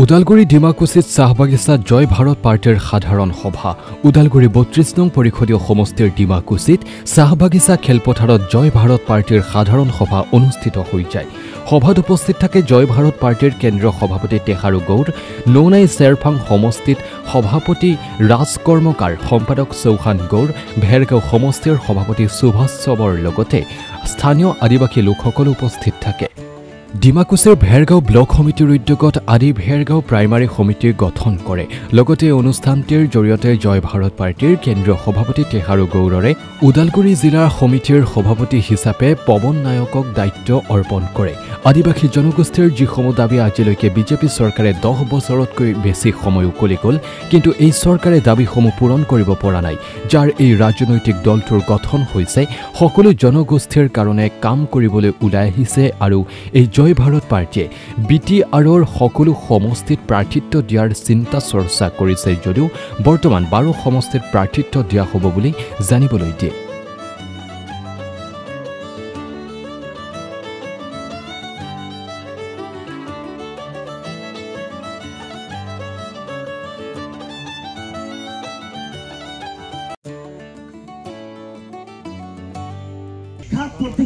উদালগুৰি ডিমাকুছিত চাহবাগিচাত জয় ভাৰত পাৰ্টিৰ সাধাৰণ সভা। উদালগুৰি ৩২ নং পৰিষদীয় সমষ্টিৰ ডিমাকুছিত চাহবাগিচা খেলপথাৰত জয় ভাৰত পাৰ্টিৰ সাধাৰণ সভা অনুষ্ঠিত হৈ যায়। সভাত উপস্থিত থাকে জয় ভাৰত পাৰ্টিৰ কেন্দ্ৰীয় সভাপতি টেহাৰু গৌড়, নৌনাই চেৰফাং সমষ্টিত সভাপতি ৰাজ কৰ্মকাৰ, সম্পাদক চৌহান গৌড়, ভেৰগাঁও সমষ্টিৰ সভাপতি সুভাষ চবৰ লগতে স্থানীয় আদিবাসী লোকসকল উপস্থিত থাকে। ডিমাকুছিৰ ভেৰগাঁও ব্লক সমিতিৰ উদ্যোগত আদি ভেৰগাঁও প্ৰাইমাৰী সমিতি গঠন কৰে। লগতে অনুষ্ঠানটিৰ জৰিয়তে জয় ভাৰত পাৰ্টিৰ কেন্দ্ৰীয় সভাপতি টেহাৰু গৌড়ৰে উদালগুৰি জিলাৰ সমিতিৰ সভাপতি হিচাপে পৱন নায়কক দায়িত্ব অৰ্পণ কৰে। আদিবাসী জনগোষ্ঠীৰ যিসমূহ দাবী আজিলৈকে বিজেপি চৰকাৰে 10 বছৰতকৈ বেছি সময় উকলি গ'ল, কিন্তু এই চৰকাৰে দাবীসমূহ পূৰণ কৰিব পৰা নাই। যাৰ এই ৰাজনৈতিক দলটোৰ গঠন হৈছে সকলো জনগোষ্ঠীৰ কাৰণে কাম কৰিবলৈ ওলাই আহিছে আৰু এই জয় ভাৰত পাৰ্টিয়ে BTRৰ সকলো সমষ্টিত প্ৰাৰ্থিত্ব দিয়াৰ চিন্তা চৰ্চা কৰিছে যদিও বৰ্তমান 12 সমষ্টিত প্ৰাৰ্থিত্ব দিয়া হ'ব বুলি জানিবলৈ দিয়ে।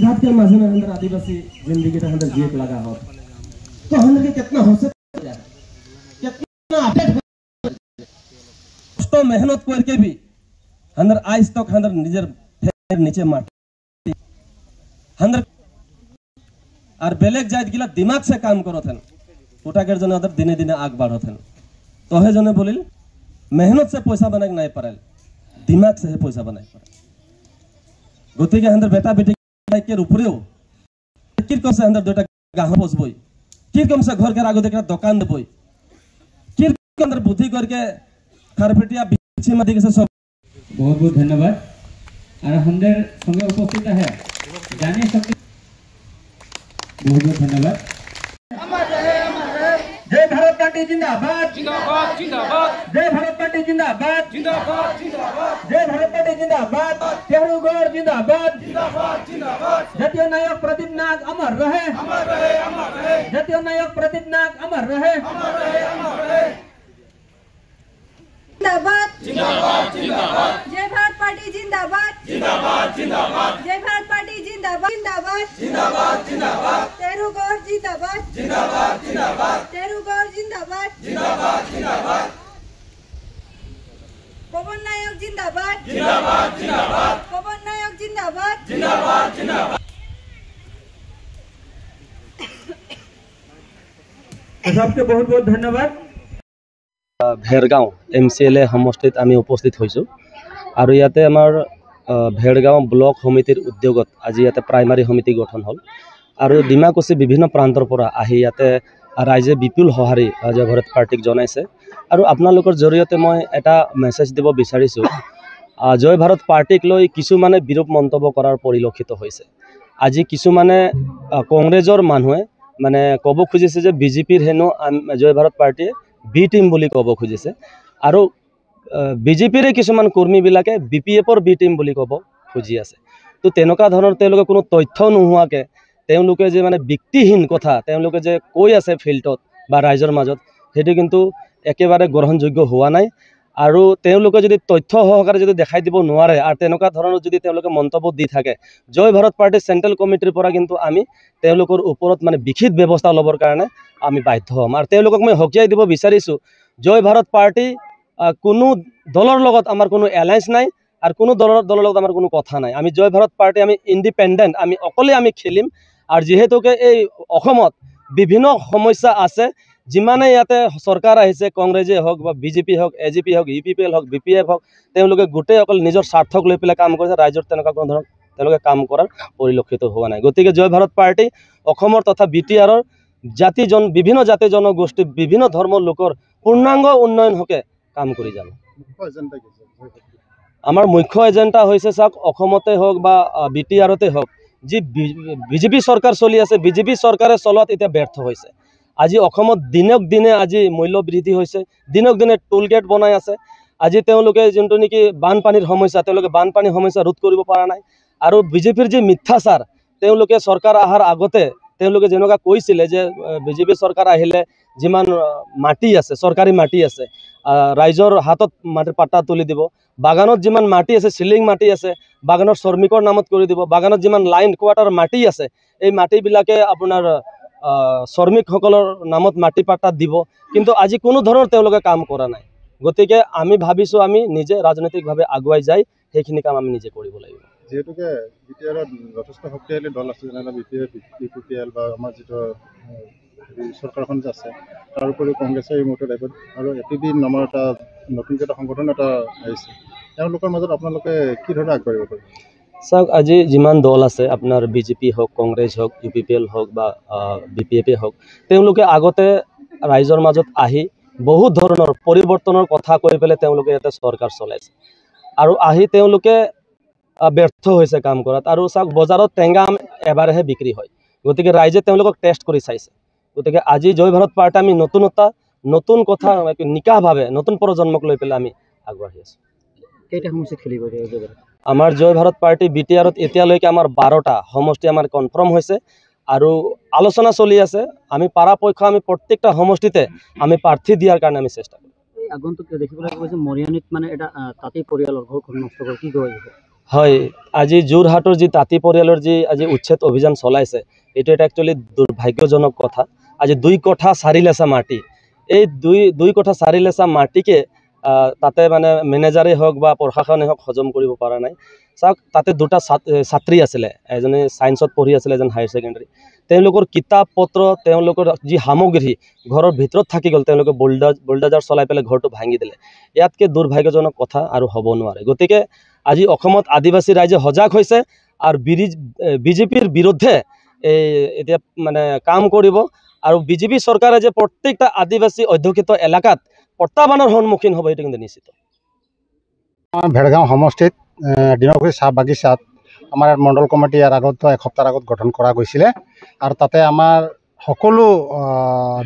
घाट के माध्यम अंदर आदिवासी जिंदगी के अंदर जीत लगा हो तो हम के कितना हो सकता है, कितना अपडेट तो मेहनत करके भी अंदर आज तक अंदर निजर नीचे माटी अंदर और बेलेग जात गिला दिमाग से काम करो थन उठा कर जने अंदर दिने दिने आग बढ़ो थन तो है जने बोलिल मेहनत से पैसा बनाए नहीं पारल, दिमाग से पैसा बनाए पारल। गति के अंदर बेटा बेटी के उपरेও কিরকম সে अंदर দুইটা গাহ বসবই, কিরকম সে ঘর के आगे देख दुकान देबई, किरकम अंदर बुद्धि करके खारपेटिया बिछी में दिखे सब। बहुत बहुत धन्यवाद। और हमদের সঙ্গে উপস্থিত है जाने सकते, बहुत बहुत धन्यवाद। जय भारत पार्टी जिंदाबाद जिंदाबाद जिंदाबाद, जय भारत पार्टी जिंदाबाद जिंदाबाद जिंदाबाद, जय भारत पार्टी जिंदाबाद, टेहरू गौड़ जिंदाबाद जिंदाबाद जिंदाबाद, जातीय नायक प्रदीप नाग अमर रहे, अमर रहे अमर रहे, जातीय नायक प्रदीप नाग अमर रहे, अमर रहे अमर रहे, जिंदाबाद जिंदाबाद जिंदाबाद, जय भारत पार्टी जिंदाबाद जिंदाबाद जिंदाबाद, जय भारत पार्टी जिंदाबाद जिंदाबाद जिंदाबाद जिंदाबाद, टेहरू गौड़ जिंदाबाद जिंदाबाद जिंदाबाद, टेहरू गौड़ जिंदाबाद जिंदाबाद जिंदाबाद, पवन नायक जिंदाबाद जिंदाबाद जिंदाबाद, पवन नायक जिंदाबाद जिंदाबाद जिंदाबाद। सबके बहुत बहुत धन्यवाद। ভেৰগাঁও MCLA সমষ্টিত আমি উপস্থিত হৈছোঁ আৰু ইয়াতে আমাৰ ভেৰগাঁও ব্লক সমিতিৰ উদ্যোগত আজি ইয়াতে প্ৰাইমাৰী সমিতি গঠন হ'ল আৰু ডিমাকুছি বিভিন্ন প্ৰান্তৰ পৰা আহি ইয়াতে ৰাইজে বিপুল সঁহাৰি জয় ভাৰত পাৰ্টিক জনাইছে। আৰু আপোনালোকৰ জৰিয়তে মই এটা মেছেজ দিব বিচাৰিছোঁ, জয় ভাৰত পাৰ্টিক লৈ কিছুমানে বিৰূপ মন্তব্য কৰাৰ পৰিলক্ষিত হৈছে। আজি কিছুমানে কংগ্ৰেছৰ মানুহে মানে ক'ব খুজিছে যে বিজেপিৰ হেনো জয় ভাৰত পাৰ্টিয়ে বি টিম বুলি ক'ব খুজিছে আৰু বিজেপিৰে কিছুমান কৰ্মীবিলাকে BPFৰ বি টিম বুলি ক'ব খুজি আছে। তো তেনেকুৱা ধৰণৰ তেওঁলোকে কোনো তথ্য নোহোৱাকৈ তেওঁলোকে যে মানে ব্যক্তিহীন কথা তেওঁলোকে যে কৈ আছে ফিল্ডত বা ৰাইজৰ মাজত, সেইটো কিন্তু একেবাৰে গ্ৰহণযোগ্য হোৱা নাই। আৰু তেওঁলোকে যদি তথ্য সহকাৰে যদি দেখাই দিব নোৱাৰে আৰু তেনেকুৱা ধৰণৰ যদি তেওঁলোকে মন্তব্য দি থাকে, জয় ভাৰত পাৰ্টিৰ চেণ্ট্ৰেল কমিটিৰ পৰা কিন্তু আমি তেওঁলোকৰ ওপৰত মানে বিহিত ব্যৱস্থা ল'বৰ কাৰণে আমি বাধ্য হ'ম। আৰু তেওঁলোকক মই সকীয়াই দিব বিচাৰিছোঁ, জয় ভাৰত পাৰ্টি কোনো দলৰ লগত আমাৰ কোনো এলায়েন্স নাই আৰু কোনো দলৰ লগত আমাৰ কোনো কথা নাই। আমি জয় ভাৰত পাৰ্টি আমি ইণ্ডিপেণ্ডেণ্ট, আমি অকলে আমি খেলিম। আৰু যিহেতুকে এই অসমত বিভিন্ন সমস্যা আছে, যিমানে ইয়াতে চৰকাৰ আহিছে, কংগ্ৰেছে হওক বা বিজেপি হওক, AGP হওক, UPPL হওক, BPF হওক, তেওঁলোকে গোটেই অকল নিজৰ স্বাৰ্থক লৈ পেলাই কাম কৰিছে, ৰাইজৰ তেনেকুৱা কোনো ধৰণৰ তেওঁলোকে কাম কৰাৰ পৰিলক্ষিত হোৱা নাই। গতিকে জয় ভাৰত পাৰ্টি অসমৰ তথা BTRৰ বিভিন্ন জাতি জনগোষ্ঠী বিভিন্ন ধৰ্মৰ লোকৰ পূৰ্ণাংগ উন্নয়ন হকে কাম কৰি যাব। আমাৰ মুখ্য এজেণ্ডা হৈছে চাওক, অসমতে হওক বা BTRতে হওক, যি বিজেপি চৰকাৰ চলি আছে, বিজেপি চৰকাৰে চলোৱাত এতিয়া ব্যৰ্থ হৈছে। আজি অসমত দিনক দিনে আজি মূল্য বৃদ্ধি হৈছে, দিনক দিনে টোল গেট বনাই আছে। আজি তেওঁলোকে যোনটো নেকি বানপানীৰ সমস্যা, তেওঁলোকে বানপানীৰ সমস্যা ৰোধ কৰিব পৰা নাই। আৰু বিজেপিৰ যি মিথ্যাচাৰ, তেওঁলোকে চৰকাৰ অহাৰ আগতে তেওঁলোকে যেনেকুৱা কৈছিলে যে বিজেপি চৰকাৰ আহিলে যিমান মাটি আছে চৰকাৰী মাটি আছে ৰাইজৰ হাতত মাটিৰ পাট্টা তুলি দিব, বাগানত যিমান মাটি আছে চিলিং মাটি আছে বাগানৰ শ্ৰমিকৰ নামত কৰি দিব, বাগানত যিমান লাইন কোৱাৰ্টাৰ মাটি আছে এই মাটিবিলাকে আপোনাৰ শ্ৰমিকসকলৰ নামত মাটি পাট্টা দিব। কিন্তু আজি কোনো ধৰণৰ তেওঁলোকে কাম কৰা নাই। গতিকে আমি ভাবিছোঁ আমি নিজে ৰাজনৈতিকভাৱে আগুৱাই যাই সেইখিনি কাম আমি নিজে কৰিব লাগিব। যেহেতুকে বিটিআৰত যথেষ্ট শক্তিশালী দল আছে, যেনে BPL বা আমাৰ যিটো চৰকাৰখন যে আছে, তাৰ উপৰিও কংগ্ৰেছে এই মুহূৰ্তত আহিব আৰু APB নামৰ এটা নতুনকৈ এটা সংগঠন এটা আহিছে, তেওঁলোকৰ মাজত আপোনালোকে কি ধৰণে আগবাঢ়িব পাৰিব? চাওক, আজি যিমান দল আছে আপোনাৰ BJP হওক, কংগ্ৰেছ হওক, UPPL হওক বা BPP হওক, তেওঁলোকে আগতে ৰাইজৰ মাজত আহি বহুত ধৰণৰ পৰিৱৰ্তনৰ কথা কৈ পেলাই তেওঁলোকে ইয়াতে চৰকাৰ চলাইছে আৰু আহি তেওঁলোকে ব্যৰ্থ হৈছে কাম কৰাত। আৰু চাওক, বজাৰত টেঙা আম এবাৰহে বিক্ৰী হয়, গতিকে ৰাইজে তেওঁলোকক টেষ্ট কৰি চাইছে। গতিকে আজি জয় ভাৰত পাৰ্টি আমি নতুন কথা নিকাভাৱে নতুন প্ৰজন্মক লৈ পেলাই আমি আগবাঢ়ি আছোঁ। কেইটা সমষ্টিত খেলিব আমাৰ জয় ভাৰত পাৰ্টি BTRত এতিয়ালৈকে আমাৰ 12টা সমষ্টি আমাৰ কনফাৰ্ম হৈছে আৰু আলোচনা চলি আছে। আমি পৰাপক্ষ আমি প্ৰত্যেকটা সমষ্টিতে আমি প্ৰাৰ্থী দিয়াৰ কাৰণে আমি চেষ্টা কৰিম। আগন্তুক দেখিবলৈ গৈছে মৰিয়ানীত মানে এটা তাঁতী পৰিয়ালৰ ঘৰখন নষ্ট কৰে, কি কয়? হয়, আজি যোৰহাটৰ যি তাঁতী পৰিয়ালৰ যি আজি উচ্ছেদ অভিযান চলাইছে, এইটো এটা একচুৱেলি দুৰ্ভাগ্যজনক কথা। আজি 2 কঠা 4 লেচা মাটি, এই দুই কঠা 4 লেচা মাটিকে তাতে মানে মেনেজাৰে হওক বা প্ৰশাসনে হওক হজম কৰিব পৰা নাই। চাওক, তাতে 2টা ছাত্ৰী আছিলে, এজনী ছায়েন্সত পঢ়ি আছিলে, এজন হায়াৰ ছেকেণ্ডাৰী। তেওঁলোকৰ কিতাপ পত্ৰ, তেওঁলোকৰ যি সামগ্ৰী ঘৰৰ ভিতৰত থাকি গ'ল, তেওঁলোকে বুলডাজাৰ চলাই পেলাই ঘৰটো ভাঙি দিলে। ইয়াতকৈ দুৰ্ভাগ্যজনক কথা আৰু হ'ব নোৱাৰে। গতিকে আজি অসমত আদিবাসী ৰাইজে সজাগ হৈছে আৰু BJPৰ বিৰুদ্ধে এতিয়া মানে কাম কৰিব আৰু BJP চৰকাৰে যে প্ৰত্যেকটা আদিবাসী অধ্যুষিত এলেকাত প্ৰত্যাহ্বানৰ সন্মুখীন হ'ব এইটো কিন্তু নিশ্চিত। ভেৰগাঁও সমষ্টিত ডিমাকুছী চাহ বাগিচাত আমাৰ মণ্ডল কমিটি ইয়াৰ আগত এসপ্তাহৰ আগত গঠন কৰা গৈছিলে আৰু তাতে আমাৰ সকলো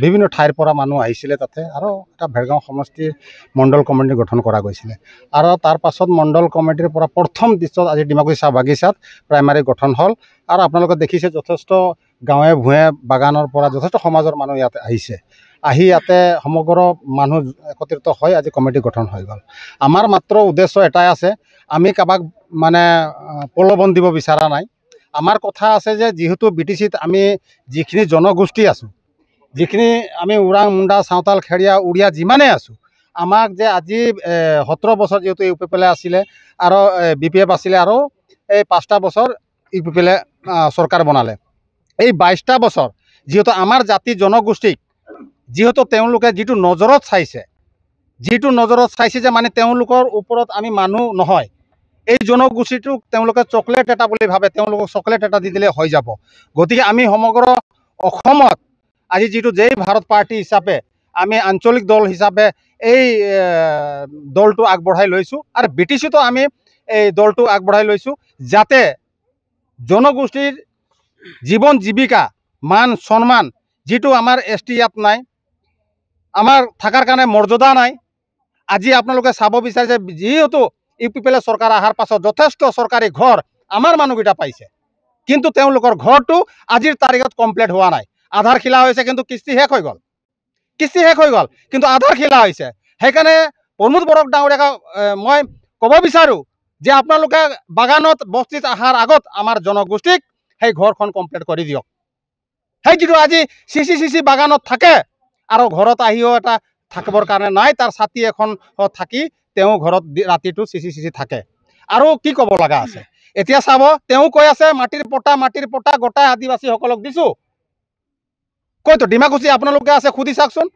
বিভিন্ন ঠাইৰ পৰা মানুহ আহিছিলে তাতে, আৰু এটা ভেৰগাঁও সমষ্টিৰ মণ্ডল কমিটি গঠন কৰা গৈছিলে। আৰু তাৰ পাছত মণ্ডল কমিটিৰ পৰা প্ৰথম দৃশ্যত আজি ডিমাকুছী চাহ বাগিচাত প্ৰাইমাৰী গঠন হ'ল আৰু আপোনালোকে দেখিছে যথেষ্ট গাঁৱে ভূঞে বাগানৰ পৰা যথেষ্ট সমাজৰ মানুহ ইয়াতে আহিছে। আহি ইয়াতে সমগ্ৰ মানুহ একত্ৰিত হৈ আজি কমিটি গঠন হৈ গ'ল। আমাৰ মাত্ৰ উদ্দেশ্য এটাই আছে, আমি কাৰোবাক মানে প্ৰলোভন দিব বিচৰা নাই। আমাৰ কথা আছে যে যেহেতু BTCত আমি যিখিনি জনগোষ্ঠী আছোঁ, যিখিনি আমি ওৰাং, মুণ্ডা, চাওতাল, খেৰীয়া, উৰিয়া যিমানেই আছোঁ, আমাক যে আজি 17 বছৰ যিহেতু UPPL আছিলে আৰু BPF আছিলে আৰু এই 5টা বছৰ UPPL চৰকাৰ বনালে, এই 22টা বছৰ যিহেতু আমাৰ জাতি জনগোষ্ঠীক যিহেতু তেওঁলোকে যিটো নজৰত চাইছে যে মানে তেওঁলোকৰ ওপৰত আমি মানুহ নহয়, এই জনগোষ্ঠীটোক তেওঁলোকে চকলেট এটা বুলি ভাবে, তেওঁলোকক চকলেট এটা দি দিলে হৈ যাব। গতিকে আমি সমগ্ৰ অসমত আজি যিটো জয় ভাৰত পাৰ্টি হিচাপে আমি আঞ্চলিক দল হিচাপে এই দলটো আগবঢ়াই লৈছোঁ আৰু BTCতো আমি এই দলটো আগবঢ়াই লৈছোঁ যাতে জনগোষ্ঠীৰ জীৱন জীৱিকা মান সন্মান যিটো আমাৰ ST ইয়াত নাই, আমাৰ থকাৰ কাৰণে মৰ্যাদা নাই। আজি আপোনালোকে চাব বিচাৰে যে যেহেতু UPPL চৰকাৰ অহাৰ পাছত যথেষ্ট চৰকাৰী ঘৰ আমাৰ মানুহকেইটা পাইছে, কিন্তু তেওঁলোকৰ ঘৰটো আজিৰ তাৰিখত কমপ্লিট হোৱা নাই। আধাৰশিলা হৈছে কিন্তু কিস্তি শেষ হৈ গ'ল, কিন্তু আধাৰশিলা হৈছে। সেইকাৰণে প্ৰমোদ বড়ক ডাঙৰীয়াক মই ক'ব বিচাৰোঁ যে আপোনালোকে বাগানত বস্তিত অহাৰ আগত আমাৰ জনগোষ্ঠীক সেই ঘৰখন কমপ্লিট কৰি দিয়ক। সেই যিটো আজি চিচি বাগানত থাকে আৰু ঘৰত আহিও এটা থাকিবৰ কাৰণে নাই, তাৰ ছাতি এখন থাকি তেওঁ ঘৰত ৰাতিটো চিচি থাকে। আৰু কি ক'ব লগা আছে এতিয়া চাব, তেওঁ কৈ আছে মাটিৰ পটা গোটাই আদিবাসীসকলক দিছোঁ। কৈতো ডিমাকুছী আপোনালোকে আছে, সুধি চাওকচোন।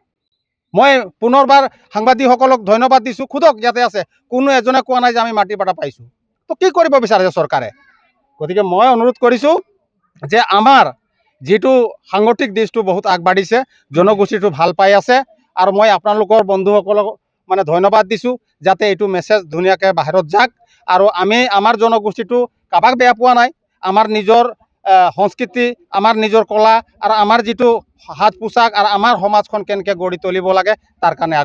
মই পুনৰবাৰ সাংবাদিকসকলক ধন্যবাদ দিছোঁ, সোধক ইয়াতে আছে, কোনো এজনে কোৱা নাই যে আমি মাটিৰ পটা পাইছোঁ। তো কি কৰিব বিচাৰিছে চৰকাৰে? গতিকে মই অনুৰোধ কৰিছোঁ যে আমাৰ যিটো সাংগঠনিক দিশটো বহুত আগবাঢ়িছে, জনগোষ্ঠীটো ভাল পাই আছে আৰু মই আপোনালোকৰ বন্ধুসকলক মানে ধন্যবাদ দিছোঁ যাতে এইটো মেছেজ ধুনীয়াকৈ বাহিৰত যাওক আৰু আমি আমাৰ জনগোষ্ঠীটো কাৰোবাক বেয়া পোৱা নাই। আমাৰ নিজৰ সংস্কৃতি, আমাৰ নিজৰ কলা আৰু আমাৰ যিটো সাজ পোছাক আৰু আমাৰ সমাজখন কেনেকৈ গঢ়ি তুলিব লাগে তাৰ কাৰণে